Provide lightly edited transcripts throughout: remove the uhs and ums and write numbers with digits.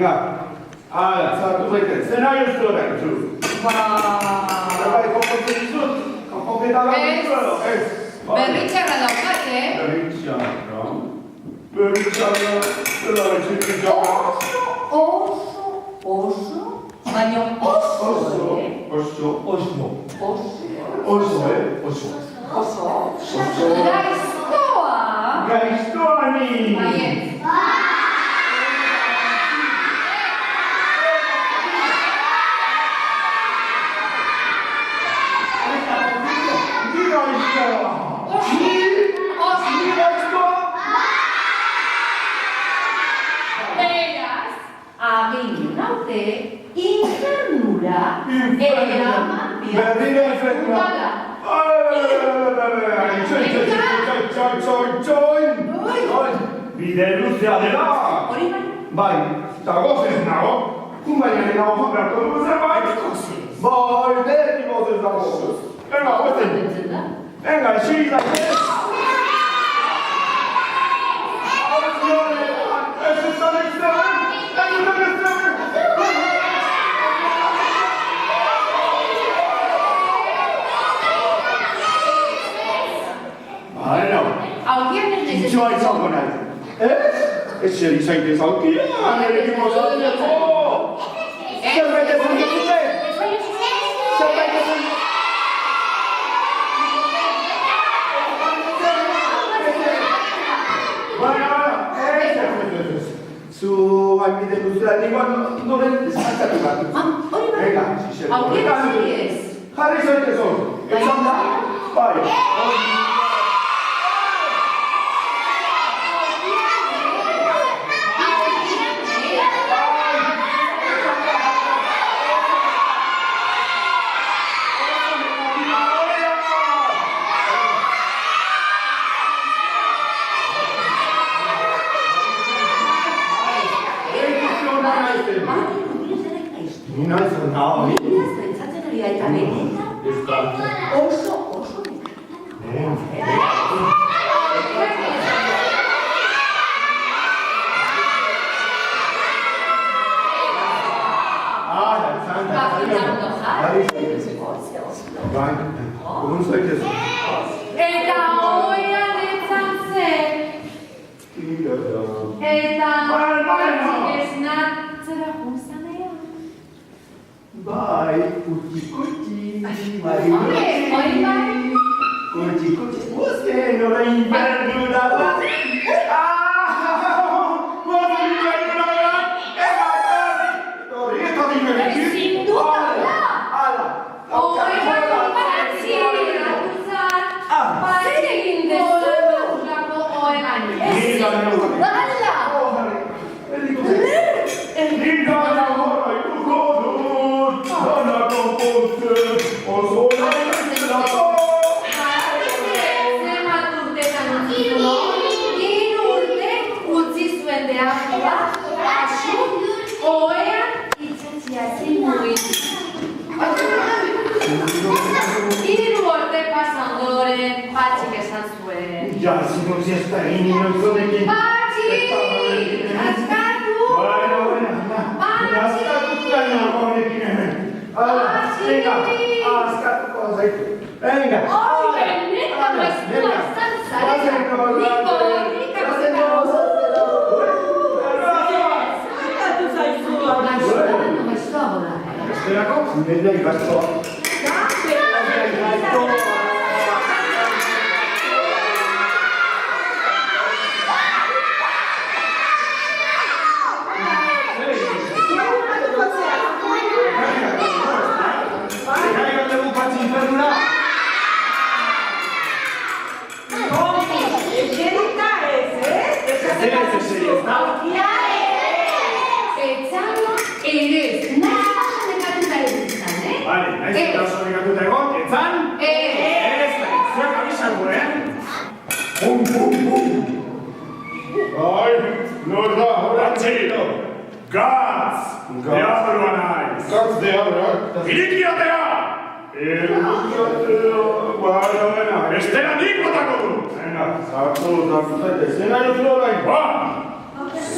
venga. 자, 두 번째. 세나리오 들어가요, 쭉. 빨리 컴퓨터 쭉. 컴퓨터다가 들어요. Berritzarra daukate. Berritzarra zirkitxarra. Oso. Baina oso. Gaiztoa ni. Baiet. Agin naute infernura eraman infernura. Bide luzea dela. Hori bai, eta gozez nago. Kumbaiaren nago jokarko dugu zerbait. Bai, beti gozez nago. Venga, gozen. Venga, esiri zaitez. Zintzoa izango nahi. Eseri zaitez aukera, nirekin mozatzeko. Zerbait ezan duzute? Zerbait ezan duzute? Baina, zu hainbide luzera ninguan noren deskantzatu bat. Venga, aukera zuri ez. Jarri zaitez hor. Etzan da? Bai.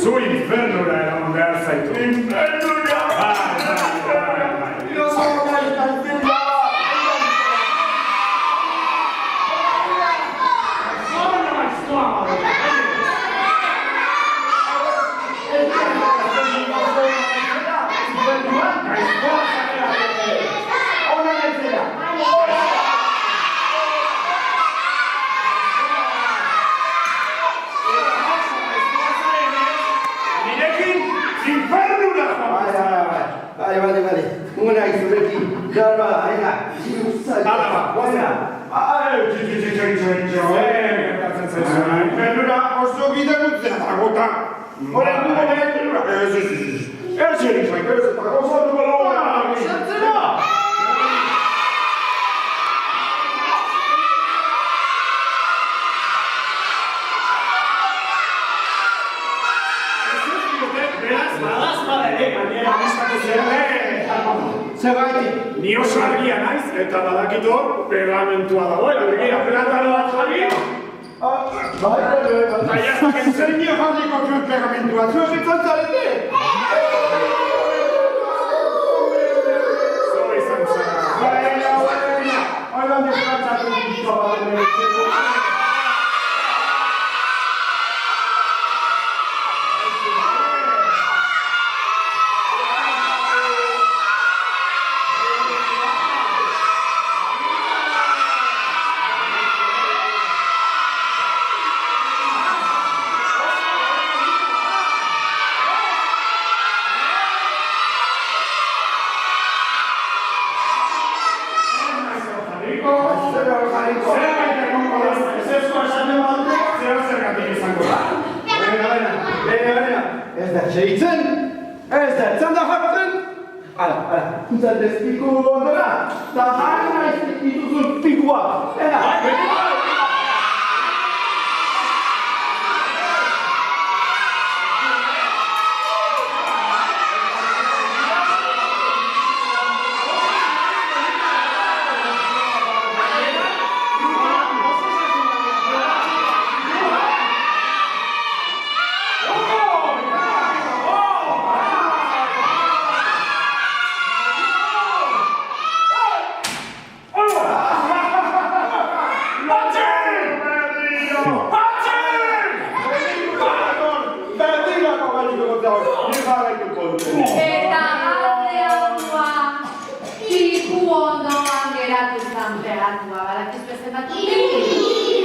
Zu infernura eraman behar zaitu. Infernura! Bai. Io sono gaita infernura! Sono mai stomaco! Vale. Una isureki. Darba, aina. Alaba, guazera. Infernura oso bide dutzen agota. Horen dugu infernura. Ez. Zergaiti. Ni oso argia naiz, eta badakito pegamentua dagoela. Begira, platano bat jarri. Baina, zer nio jarriko zuen pegamentua. Zuek izan zarete? Zo izan zara. Baina. Oigan deskantzatu ditu bat. Ez da jartzen? Ala, zutzaten piku ondora, eta jarra dituzun pikua. Eta aldeatua, iku ondoan geratu zan behatua, badakizu zenbatu.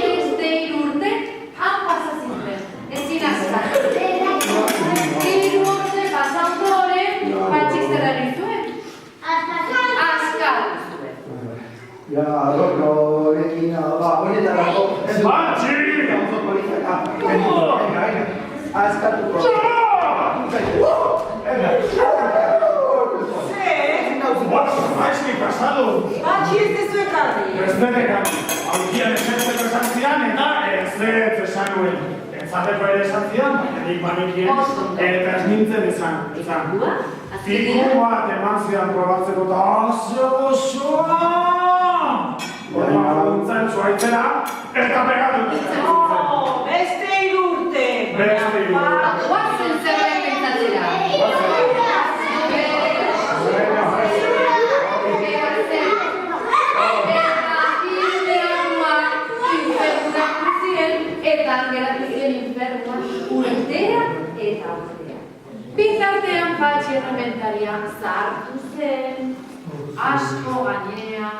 Beste 3 urte, han pasazinten, ezin azkatu. 3 urte pasautoren, patxik zer egin zuen. Azkatu zuen. Ja, horrekin, honetarako. Patxi! Azkatuko. Maizki pasado! Patxi ez dezu ekarri. Ez denekan, aurkian esertzeko esan zidan eta ez esan nuen. Entzateko ere esan zidan, baina nik manekien eta ez nintzen esan. Fiku bat eman zidan probatzeko eta osoa! Horma guntzen zuaitzera eta pegatu. Beste 3 urte. Beste 3 urte. Guazen zerbait pentsatzera. Eta geratu ziren infernua urtea eta urtea. Bitartean Patxi errementaria zartu zen, asko gainea,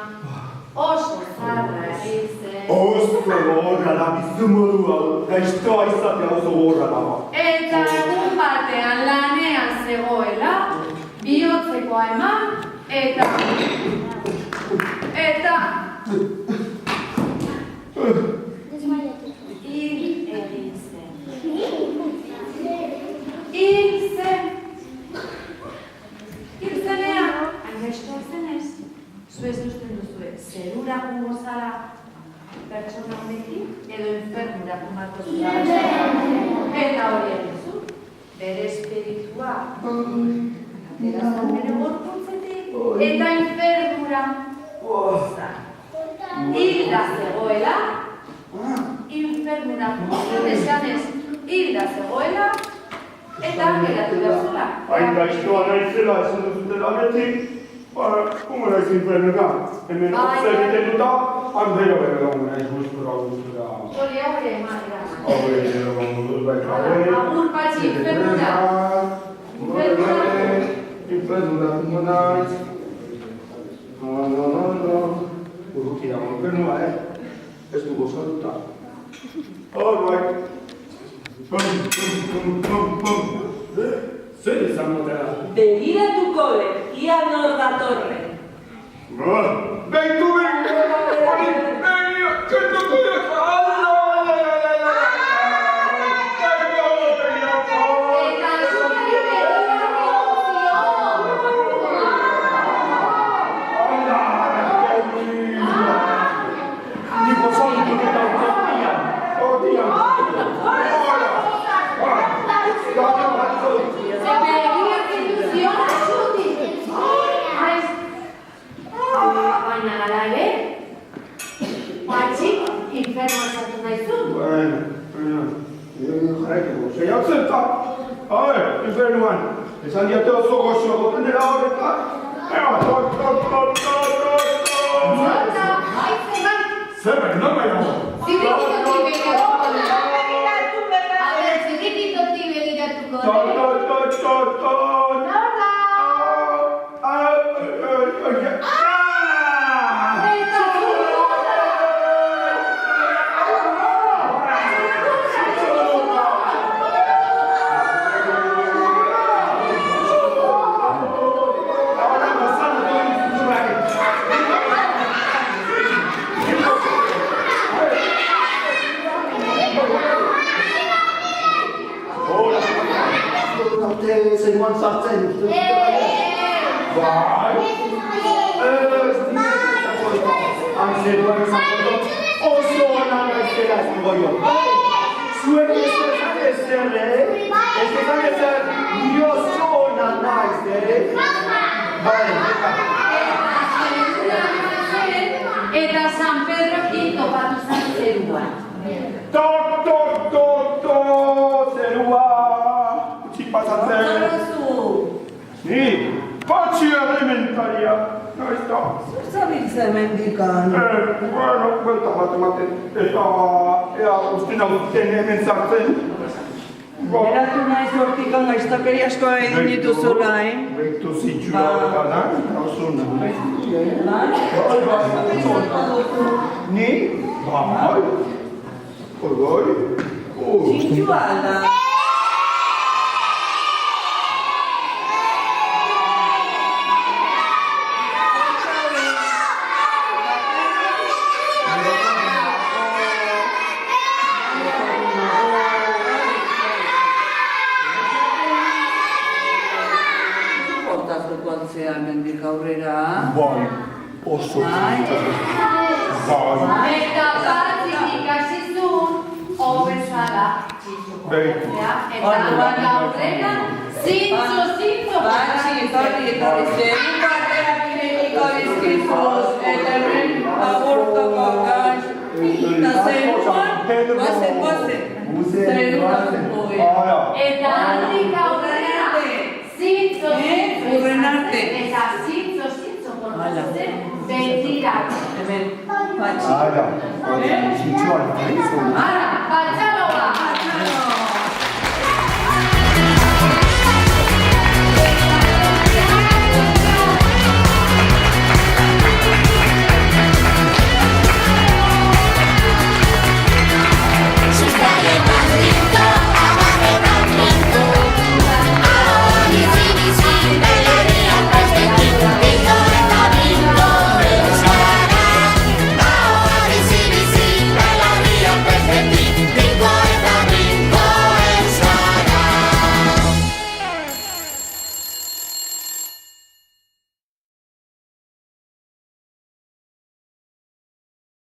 oso zarra egin zen. Oso gogorra da, bizumodu hau, gaiztoa izatea oso gogorra dago. Eta egun batean lanean zegoela, bihotzekoa eman, eta... Hil zenean, haingaiztoa zenez, zuez duzten duzue, zerura gungo zara pertsona honekin, edo infernura jumako zara. Eta hori egin zu, bere espiritua, aterazan bere gorputzetik, eta infernura zara. Hilda zegoela, infernura jumako esanez, hilda zegoela, Eta geratu behar Hain gaiztoa naizela esan duzutela beti, como naiz inferneka. Hemen zer egiten duta, handero berdago naiz guztura. Hori, madera. Agur, patxi, infernura. Infernura naiz. Urruti dago infernua, ez du gozatuta. All right. Zer izan dutela? Begiratuko dut, ia nor datorren. Beitu esan diate oso goxo goten dela horretak. Zer, non bai dago? Zirrikitotik begiratuko. Zeruan sartzen. Bai. Zeruan sartzen. Oso ona naizela esango jo. Zuen ez ezan ezer, ez ezan ezer, ni oso ona naiz, Bai. Eta San Pedro Quinto batu zan zeruan. Zerua. Pasatzen. Ni, patxi elementaria. Naiz da. Zer zabiltza mendikan? Bueno, buelta bat ematen. Eta, ea, ustina duten hemen zartzen. Geratu naiz hortikan gaiztakeri asko egin dituzula, Beitu zitxura horretan, oso nahi. Ni? Bai. Bai. Txintxua alda. Mendik aurrera. Bai, oso Bai. Eta batzik ikasizun, hobezala txitzukotzea. Eta aurrera, zintzo. Batxi, etorri zen, batera kirekiko bizkizuz, eta hemen agurtoko gaz. Eta zeruan, guazen. Zeruan, Eta handik aurrera, zintzo. Urren arte. Eta zintzo, portatzen, betirak. Hemen, batxi. Zitxuan, Ara,